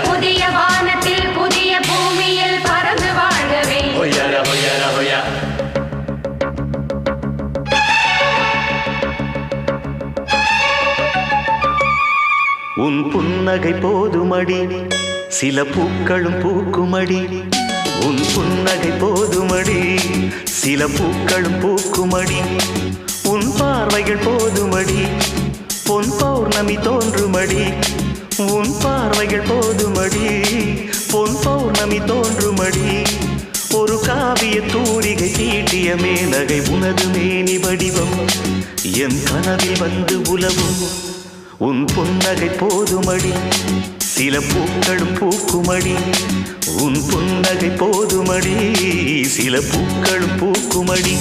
புதிய வானத்தில் புதிய பூமியில் பறந்து வாழ்கவே. உன் புன்னகை போதுமடி, சில பூக்களும் பூக்குமடி. உன் புன்னகை போதுமடி, சில பூக்களும் பூக்குமடி. உன் பார்வைகள் போதுமடி, பொன் பௌர்ணமி தோன்றுமடி. உன் பார்வைகள் போதுமடி, பொன் பௌர்ணமி தோன்றுமடி. ஒரு காவிய தூரிகை தீட்டிய மேனகை உனது மேனி வடிவம் என் கனவில் வந்து உலவும். உன் புன்னகை போதுமடி, சில பூக்களும் பூக்குமடி. உன் புன்னகை போதுமடி, சில பூக்களும் பூக்குமடி.